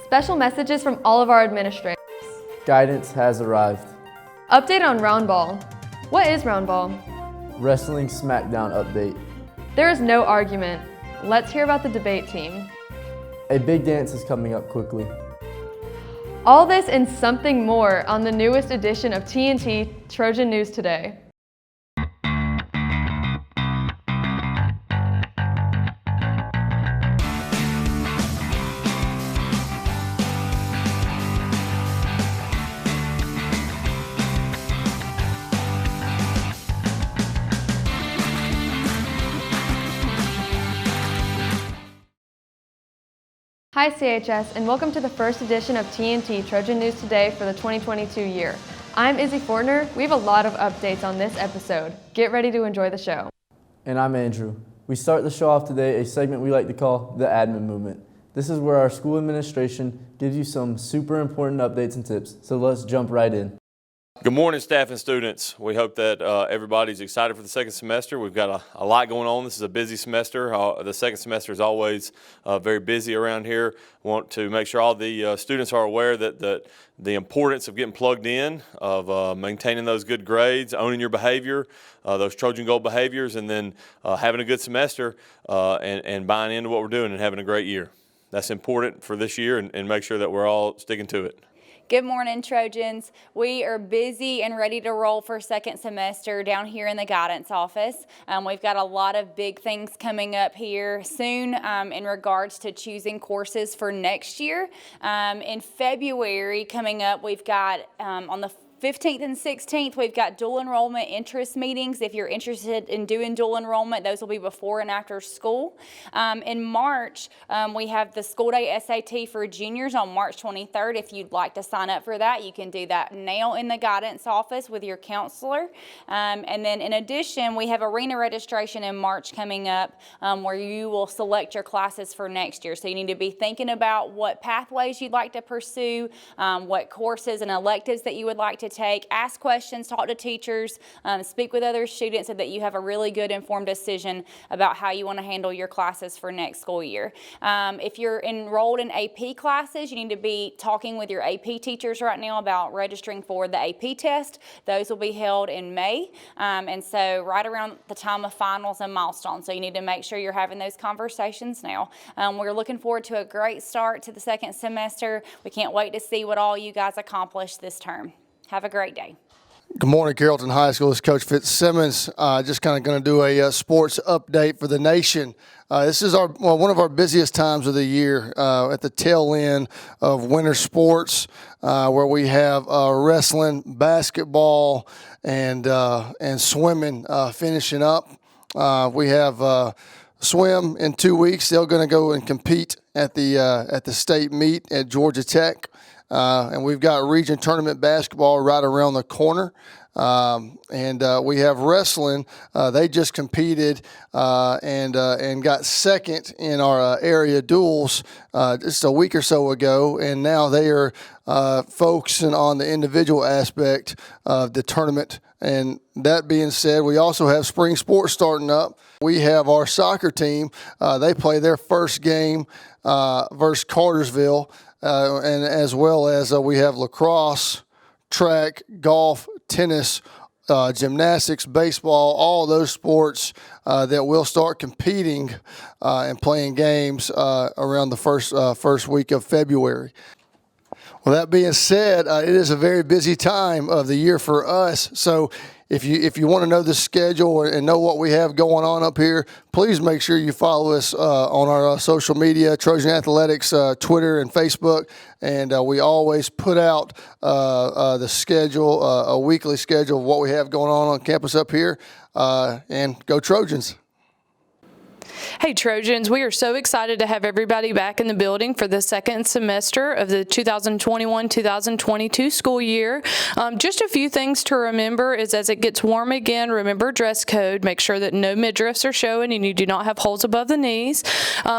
Special messages from all of our administrators. Guidance has arrived. Update on round ball. What is round ball? Wrestling Smackdown update. There is no argument. Let's hear about the debate team. A big dance is coming up quickly. All this and something more on the newest edition of TNT Trojan News Today. Hi CHS, and welcome to the first edition of TNT Trojan News Today for the 2022 year. I'm Izzy Fortner. We have a lot of updates on this episode. Get ready to enjoy the show. And I'm Andrew. We start the show off today a segment we like to call the Admin Movement. This is where our school administration gives you some super important updates and tips, so let's jump right in. Good morning, staff and students. We hope that everybody's excited for the second semester. We've got a lot going on. This is a busy semester. The second semester is always very busy around here. Want to make sure all the students are aware that the importance of getting plugged in, of maintaining those good grades, owning your behavior, those Trojan Gold behaviors, and then having a good semester and buying into what we're doing and having a great year. That's important for this year, and make sure that we're all sticking to it. Good morning, Trojans. We are busy and ready to roll for second semester down here in the guidance office. We've got a lot of big things coming up here soon in regards to choosing courses for next year. In February coming up, we've got on the 15th and 16th, we've got dual enrollment interest meetings. If you're interested in doing dual enrollment, those will be before and after school. In March, we have the school day SAT for juniors on March 23rd. If you'd like to sign up for that, you can do that now in the guidance office with your counselor. And then in addition, we have arena registration in March coming up where you will select your classes for next year. So you need to be thinking about what pathways you'd like to pursue, what courses and electives that you would like to take, ask questions, talk to teachers, speak with other students so that you have a really good informed decision about how you want to handle your classes for next school year. If you're enrolled in AP classes, you need to be talking with your AP teachers right now about registering for the AP test. Those will be held in May, and so right around the time of finals and milestones. So you need to make sure you're having those conversations now. We're looking forward to a great start to the second semester. We can't wait to see what all you guys accomplish this term. Have a great day. Good morning, Carrollton High School. This is Coach Fitz-Simons. Just kind of going to do a sports update for the nation. This is one of our busiest times of the year at the tail end of winter sports, where we have wrestling, basketball, and swimming finishing up. We have swim in 2 weeks. They're going to go and compete at the state meet at Georgia Tech. And we've got region tournament basketball right around the corner. And we have wrestling. They just competed and got second in our area duels just a week or so ago. And now they are focusing on the individual aspect of the tournament. And that being said, we also have spring sports starting up. We have our soccer team. They play their first game versus Cartersville. And as well as we have lacrosse, track, golf, tennis, gymnastics, baseball, all those sports that will start competing and playing games around the first week of February. Well, that being said, it is a very busy time of the year for us. So if you want to know the schedule and know what we have going on up here, please make sure you follow us on our social media, Trojan Athletics, Twitter and Facebook. And we always put out the schedule, a weekly schedule of what we have going on campus up here. And go Trojans. Hey Trojans, we are so excited to have everybody back in the building for the second semester of the 2021-2022 school year. Just a few things to remember is as it gets warm again, remember dress code. Make sure that no midriffs are showing and you do not have holes above the knees.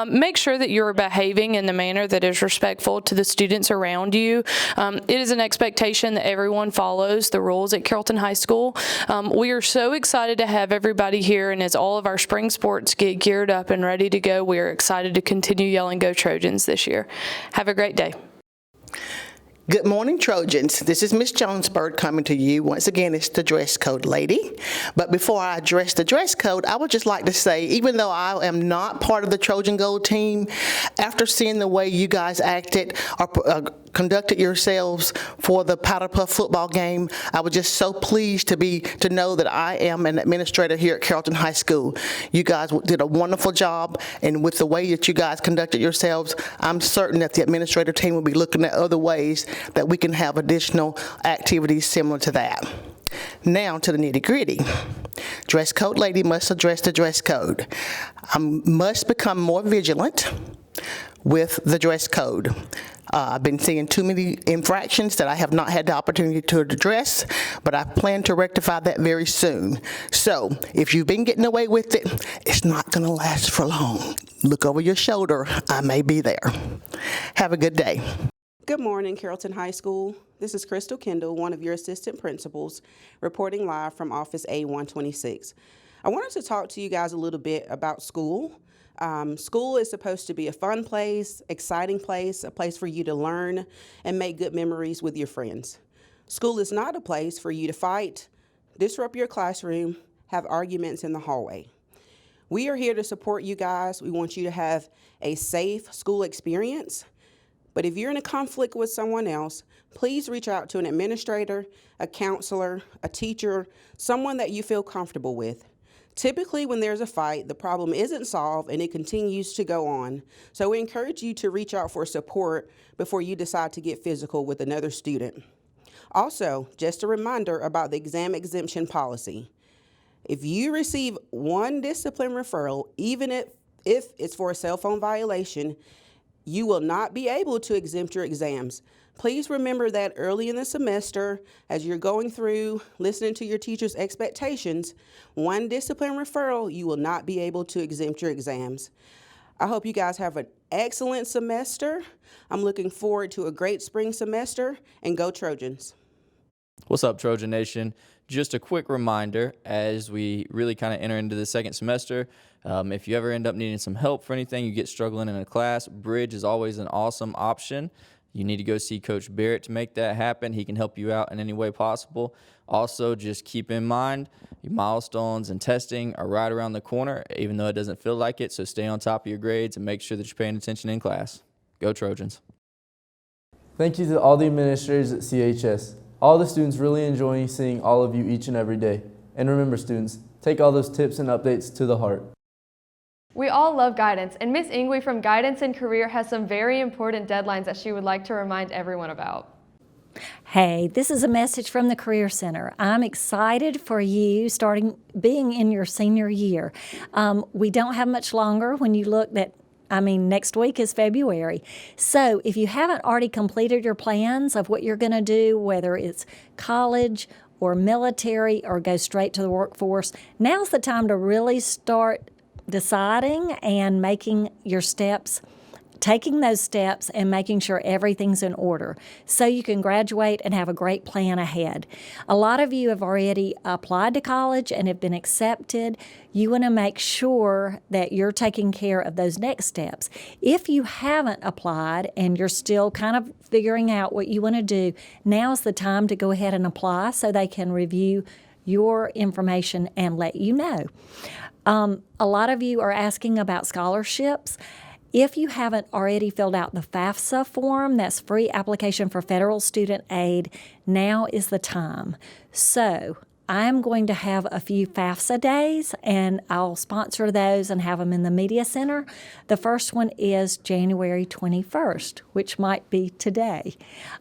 Make sure that you're behaving in the manner that is respectful to the students around you. It is an expectation that everyone follows the rules at Carrollton High School. We are so excited to have everybody here, and as all of our spring sports get geared up and ready to go, we are excited to continue yelling Go Trojans this year. Have a great day. Good morning, Trojans. This is Miss Jonesburg coming to you. Once again, it's the dress code lady. But before I address the dress code, I would just like to say, even though I am not part of the Trojan Gold team, after seeing the way you guys acted or conducted yourselves for the Powder Puff football game, I was just so pleased to know that I am an administrator here at Carrollton High School. You guys did a wonderful job, and with the way that you guys conducted yourselves, I'm certain that the administrative team will be looking at other ways that we can have additional activities similar to that. Now to the nitty-gritty. Dress code lady must address the dress code. I must become more vigilant with the dress code. I've been seeing too many infractions that I have not had the opportunity to address, but I plan to rectify that very soon. So if you've been getting away with it, it's not going to last for long. Look over your shoulder. I may be there. Have a good day. Good morning, Carrollton High School. This is Crystal Kendall, one of your assistant principals, reporting live from Office A126. I wanted to talk to you guys a little bit about school. School is supposed to be a fun place, exciting place, a place for you to learn and make good memories with your friends. School is not a place for you to fight, disrupt your classroom, have arguments in the hallway. We are here to support you guys. We want you to have a safe school experience. But if you're in a conflict with someone else, please reach out to an administrator, a counselor, a teacher, someone that you feel comfortable with. Typically, when there's a fight, the problem isn't solved and it continues to go on. So we encourage you to reach out for support before you decide to get physical with another student. Also, just a reminder about the exam exemption policy. If you receive one discipline referral, even if it's for a cell phone violation, you will not be able to exempt your exams. Please remember that early in the semester, as you're going through, listening to your teacher's expectations, one discipline referral, you will not be able to exempt your exams. I hope you guys have an excellent semester. I'm looking forward to a great spring semester, and go Trojans. What's up, Trojan Nation? Just a quick reminder as we really kind of enter into the second semester. If you ever end up needing some help for anything, you get struggling in a class, Bridge is always an awesome option. You need to go see Coach Barrett to make that happen. He can help you out in any way possible. Also, just keep in mind your milestones and testing are right around the corner, even though it doesn't feel like it. So stay on top of your grades and make sure that you're paying attention in class. Go Trojans. Thank you to all the administrators at CHS. All the students really enjoy seeing all of you each and every day. And remember, students, take all those tips and updates to the heart. We all love guidance, and Miss Ingwe from Guidance and Career has some very important deadlines that she would like to remind everyone about. Hey, this is a message from the Career Center. I'm excited for you being in your senior year. We don't have much longer when you look at next week is February. So if you haven't already completed your plans of what you're going to do, whether it's college or military or go straight to the workforce, now's the time to really start deciding and making your steps, taking those steps and making sure everything's in order so you can graduate and have a great plan ahead. A lot of you have already applied to college and have been accepted. You want to make sure that you're taking care of those next steps. If you haven't applied and you're still kind of figuring out what you want to do, now's the time to go ahead and apply so they can review your information and let you know. A lot of you are asking about scholarships. If you haven't already filled out the FAFSA form, that's free application for federal student aid, now is the time. So I'm going to have a few FAFSA days, and I'll sponsor those and have them in the media center. The first one is January 21st, which might be today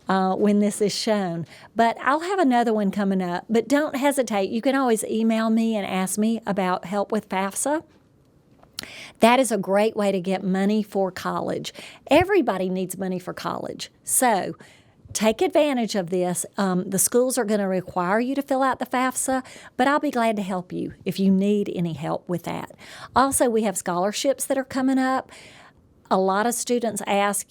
when this is shown. But I'll have another one coming up. But don't hesitate. You can always email me and ask me about help with FAFSA. That is a great way to get money for college. Everybody needs money for college. So take advantage of this. The schools are going to require you to fill out the FAFSA, but I'll be glad to help you if you need any help with that. Also, we have scholarships that are coming up. A lot of students ask,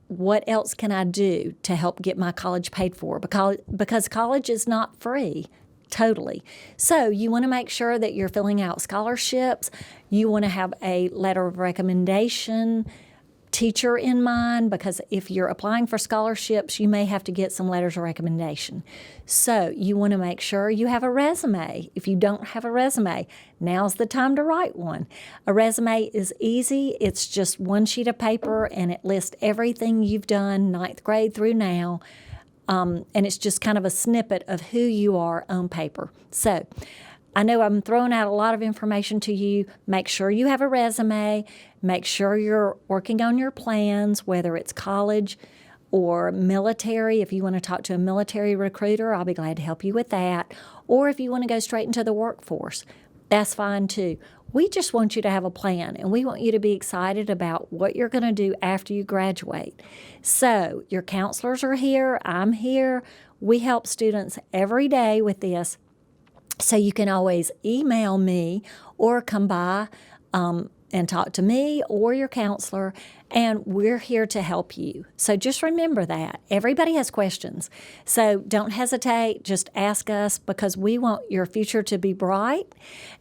what else can I do to help get my college paid for? Because college is not free. Totally. So you want to make sure that you're filling out scholarships. You want to have a letter of recommendation teacher in mind, because if you're applying for scholarships, you may have to get some letters of recommendation. So you want to make sure you have a resume. If you don't have a resume, now's the time to write one. A resume is easy. It's just one sheet of paper, and it lists everything you've done 9th grade through now. And it's just kind of a snippet of who you are on paper. So I know I'm throwing out a lot of information to you. Make sure you have a resume. Make sure you're working on your plans, whether it's college or military. If you want to talk to a military recruiter, I'll be glad to help you with that. Or if you want to go straight into the workforce, that's fine too. We just want you to have a plan, and we want you to be excited about what you're going to do after you graduate. So your counselors are here. I'm here. We help students every day with this. So you can always email me or come by and talk to me or your counselor, and we're here to help you. So just remember that. Everybody has questions. So don't hesitate. Just ask us, because we want your future to be bright,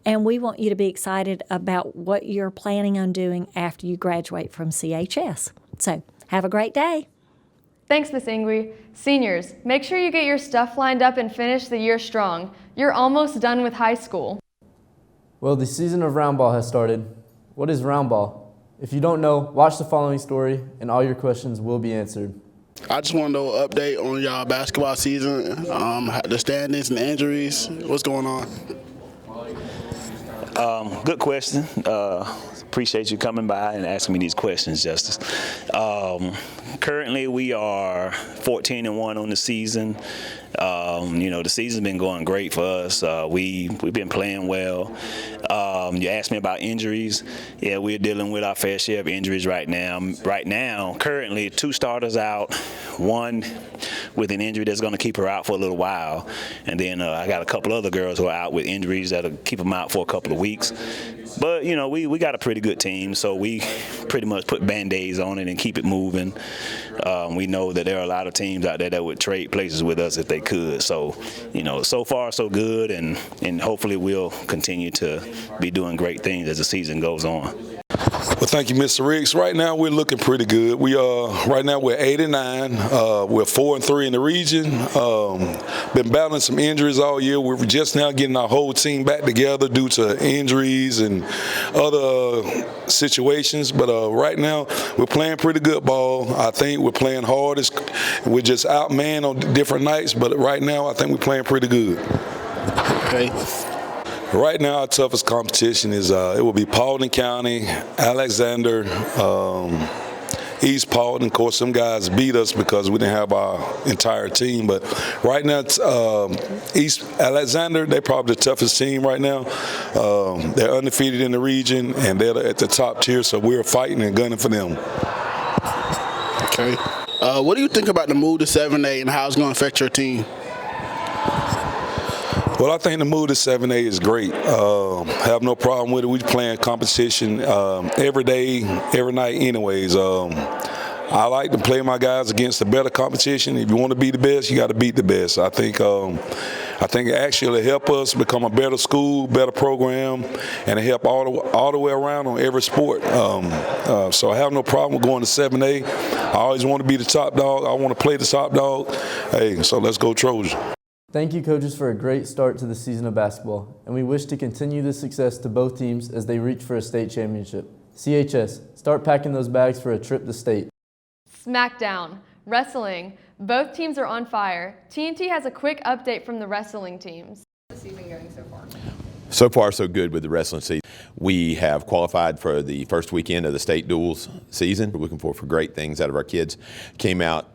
and we want you to be excited about what you're planning on doing after you graduate from CHS. So have a great day. Thanks, Ms. Ingwe. Seniors, make sure you get your stuff lined up and finish the year strong. You're almost done with high school. Well, the season of round ball has started. What is round ball? If you don't know, watch the following story and all your questions will be answered. I just want to know an update on y'all basketball season, the standings and the injuries. What's going on? Good question. Appreciate you coming by and asking me these questions, Justice. Currently, we are 14-1 on the season. The season's been going great for us. We've been playing well. You asked me about injuries. Yeah, we're dealing with our fair share of injuries right now. Right now, currently, 2 starters out, 1 with an injury that's going to keep her out for a little while. And then I got a couple other girls who are out with injuries that'll keep them out for a couple of weeks. But, we got a pretty good team, so we pretty much put Band-Aids on it and keep it moving. We know that there are a lot of teams out there that would trade places with us if they could. So, so far so good, and hopefully we'll continue to be doing great things as the season goes on. Well, thank you, Mr. Riggs. Right now, we're looking pretty good. Right now we're 8-9. We're 4-3 in the region. Been battling some injuries all year. We're just now getting our whole team back together due to injuries and other situations. But right now, we're playing pretty good ball. I think we're playing hard. We're just outmanned on different nights. But right now, I think we're playing pretty good. Okay. Right now, our toughest competition is it will be Paulding County, Alexander, East Paulding. Of course, some guys beat us because we didn't have our entire team. But right now, East Alexander, they're probably the toughest team right now. They're undefeated in the region, and they're at the top tier, so we're fighting and gunning for them. Okay. What do you think about the move to 7A and how it's going to affect your team? Well, I think the move to 7A is great. Have no problem with it. We playing competition every day, every night anyways. I like to play my guys against the better competition. If you want to be the best, you got to beat the best. I think actually it'll help us become a better school, better program, and it help all the way around on every sport. So I have no problem with going to 7A. I always want to be the top dog. I want to play the top dog. Hey, so let's go Trojan. Thank you, coaches, for a great start to the season of basketball, and we wish to continue this success to both teams as they reach for a state championship. CHS, start packing those bags for a trip to state. Smackdown, wrestling. Both teams are on fire. TNT has a quick update from the wrestling teams. How's the season going so far? So far, so good with the wrestling season. We have qualified for the first weekend of the state duals season. We're looking for great things out of our kids. Came out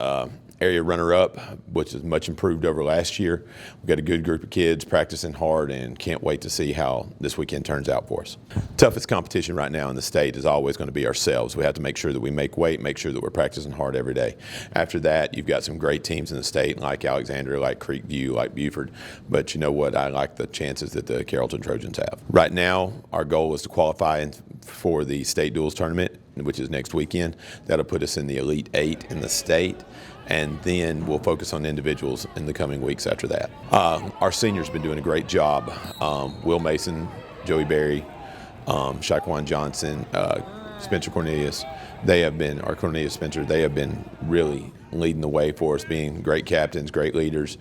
area runner-up, which is much improved over last year. We've got a good group of kids practicing hard and can't wait to see how this weekend turns out for us. Toughest competition right now in the state is always going to be ourselves. We have to make sure that we make weight, make sure that we're practicing hard every day. After that, you've got some great teams in the state like Alexandria, like Creekview, like Buford. But you know what? I like the chances that the Carrollton Trojans have. Right now, our goal is to qualify for the state duals tournament, which is next weekend. That'll put us in the Elite 8 in the state. And then we'll focus on individuals in the coming weeks after that. Our seniors have been doing a great job. Will Mason, Joey Berry, Shaquan Johnson, Spencer Cornelius, they have been, or Cornelius Spencer, they have been really leading the way for us, being great captains, great leaders.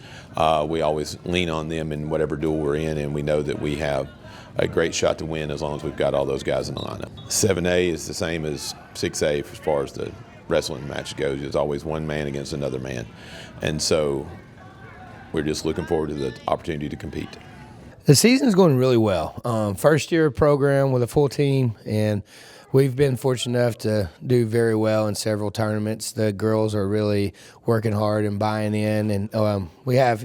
We always lean on them in whatever duel we're in, and we know that we have a great shot to win as long as we've got all those guys in the lineup. 7A is the same as 6A as far as the wrestling match goes. It's always one man against another man. And so we're just looking forward to the opportunity to compete. The season's going really well. First year program with a full team, and we've been fortunate enough to do very well in several tournaments. The girls are really working hard and buying in, and we have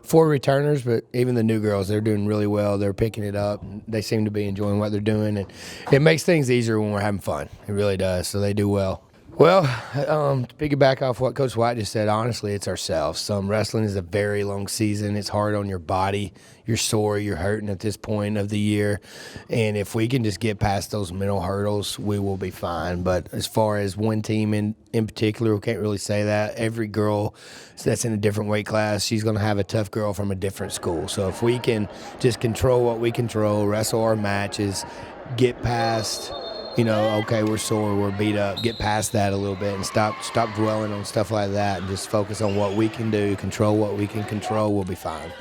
4 returners, but even the new girls, they're doing really well. They're picking it up. And they seem to be enjoying what they're doing, and it makes things easier when we're having fun. It really does. So they do well. Well, to piggyback off what Coach White just said, honestly, it's ourselves. Wrestling is a very long season. It's hard on your body. You're sore. You're hurting at this point of the year. And if we can just get past those mental hurdles, we will be fine. But as far as one team in particular, we can't really say that. Every girl that's in a different weight class, she's going to have a tough girl from a different school. So if we can just control what we control, wrestle our matches, get past – okay, we're sore, we're beat up, get past that a little bit and stop dwelling on stuff like that and just focus on what we can do, control what we can control, we'll be fine.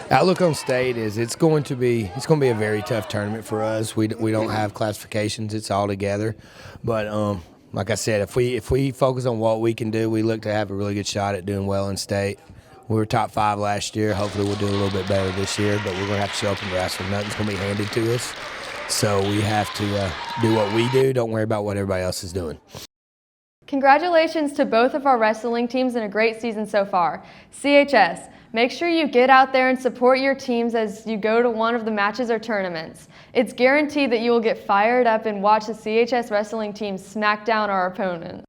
Outlook on state is it's going to be a very tough tournament for us. We don't have classifications, it's all together. But like I said, if we focus on what we can do, we look to have a really good shot at doing well in state. We were top 5 last year. Hopefully we'll do a little bit better this year, but we're going to have to show up and wrestle. Nothing's going to be handed to us. So we have to do what we do. Don't worry about what everybody else is doing. Congratulations to both of our wrestling teams and a great season so far. CHS, make sure you get out there and support your teams as you go to one of the matches or tournaments. It's guaranteed that you will get fired up and watch the CHS wrestling team smack down our opponent.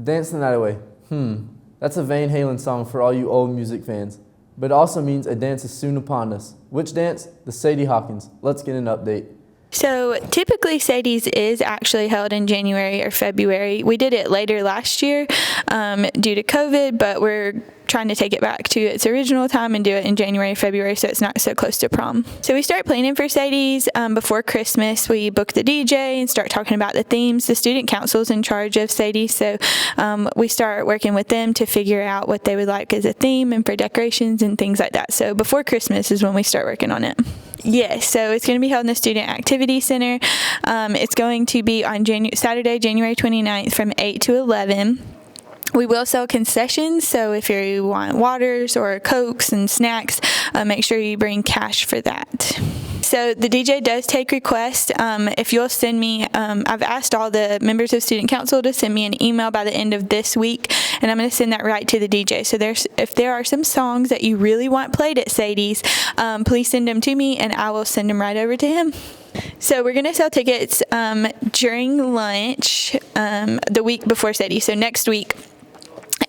Dance the night away. That's a Van Halen song for all you old music fans. But it also means a dance is soon upon us. Which dance? The Sadie Hawkins. Let's get an update. So typically Sadie's is actually held in January or February. We did it later last year due to COVID, but we're trying to take it back to its original time and do it in January, February, so it's not so close to prom. So we start planning for Sadie's before Christmas. We book the DJ and start talking about the themes. The student council is in charge of Sadie's, so we start working with them to figure out what they would like as a theme and for decorations and things like that. So before Christmas is when we start working on it. Yes, so it's going to be held in the Student Activity Center. It's going to be on Saturday, January 29th from 8 to 11. We will sell concessions, so if you want waters or Cokes and snacks, make sure you bring cash for that. So the DJ does take requests. If you'll send me, I've asked all the members of Student Council to send me an email by the end of this week, and I'm going to send that right to the DJ. So if there are some songs that you really want played at Sadie's, please send them to me, and I will send them right over to him. So we're going to sell tickets during lunch the week before Sadie, so next week.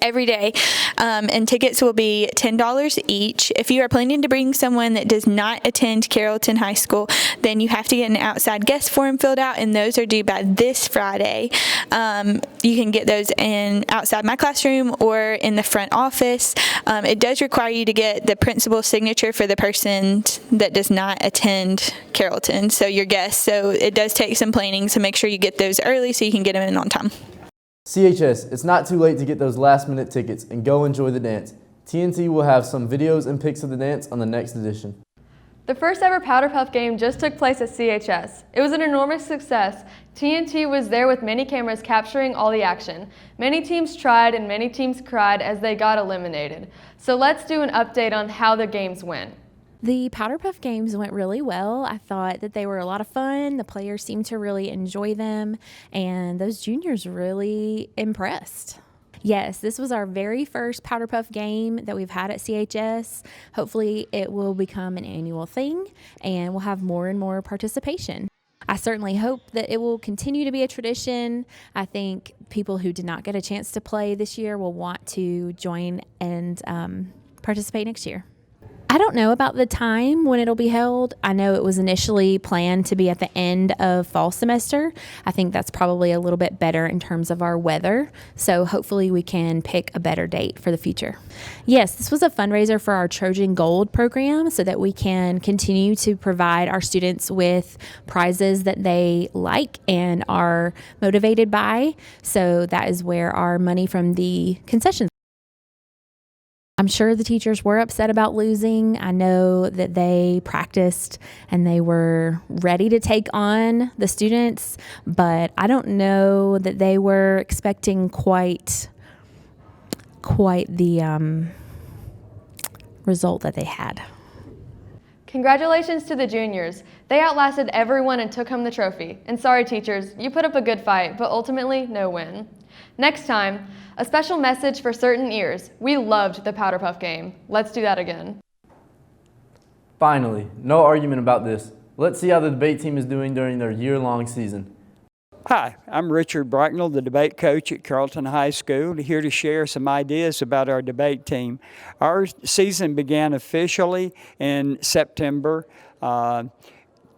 Every day, and tickets will be $10 each. If you are planning to bring someone that does not attend Carrollton High School, then you have to get an outside guest form filled out, and those are due by this Friday. You can get those outside my classroom or in the front office. It does require you to get the principal's signature for the person that does not attend Carrollton, so your guest. So it does take some planning, so make sure you get those early so you can get them in on time. CHS, it's not too late to get those last-minute tickets and go enjoy the dance. TNT will have some videos and pics of the dance on the next edition. The first ever Powder Puff game just took place at CHS. It was an enormous success. TNT was there with many cameras capturing all the action. Many teams tried and many teams cried as they got eliminated. So let's do an update on how the games went. The Powder Puff games went really well. I thought that they were a lot of fun. The players seemed to really enjoy them, and those juniors really impressed. Yes, this was our very first Powder Puff game that we've had at CHS. Hopefully it will become an annual thing, and we'll have more and more participation. I certainly hope that it will continue to be a tradition. I think people who did not get a chance to play this year will want to join and participate next year. I don't know about the time when it'll be held. I know it was initially planned to be at the end of fall semester. I think that's probably a little bit better in terms of our weather. So hopefully we can pick a better date for the future. Yes, this was a fundraiser for our Trojan Gold program so that we can continue to provide our students with prizes that they like and are motivated by. So that is where our money from the concessions. I'm sure the teachers were upset about losing. I know that they practiced and they were ready to take on the students, but I don't know that they were expecting quite the result that they had. Congratulations to the juniors. They outlasted everyone and took home the trophy. And sorry, teachers, you put up a good fight, but ultimately, no win. Next time, a special message for certain ears. We loved the Powder Puff game. Let's do that again. Finally, no argument about this. Let's see how the debate team is doing during their year-long season. Hi, I'm Richard Bracknell, the debate coach at Carrollton High School, here to share some ideas about our debate team. Our season began officially in September.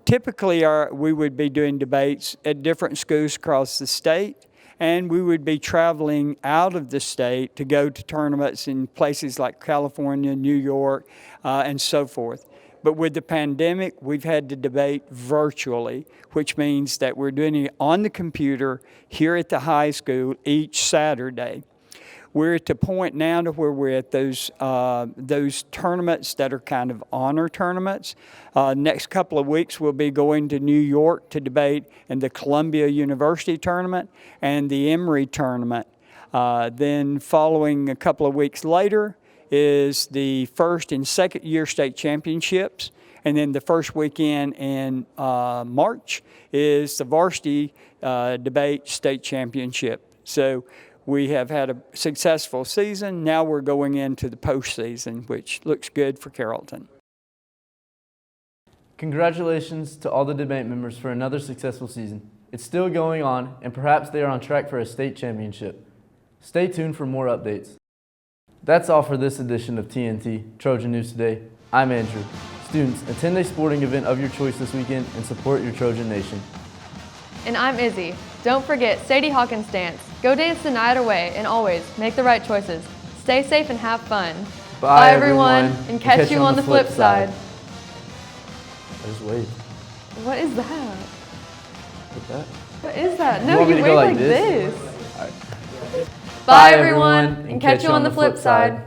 Typically, we would be doing debates at different schools across the state, and we would be traveling out of the state to go to tournaments in places like California, New York, and so forth. But with the pandemic, we've had to debate virtually, which means that we're doing it on the computer here at the high school each Saturday. We're at the point now to where we're at those tournaments that are kind of honor tournaments. Next couple of weeks, we'll be going to New York to debate in the Columbia University tournament and the Emory tournament. Then following a couple of weeks later is the first and second year state championships. And then the first weekend in March is the varsity debate state championship. So we have had a successful season. Now we're going into the postseason, which looks good for Carrollton. Congratulations to all the debate members for another successful season. It's still going on, and perhaps they are on track for a state championship. Stay tuned for more updates. That's all for this edition of TNT, Trojan News Today. I'm Andrew. Students, attend a sporting event of your choice this weekend and support your Trojan Nation. And I'm Izzy. Don't forget Sadie Hawkins Dance. Go dance the night away and always make the right choices. Stay safe and have fun. Bye everyone, and catch you on the flip side. Just wait. What is that? Like that? What is that? You No, want me you to go wave like this? this. All right. Bye everyone, and catch you on the flip side.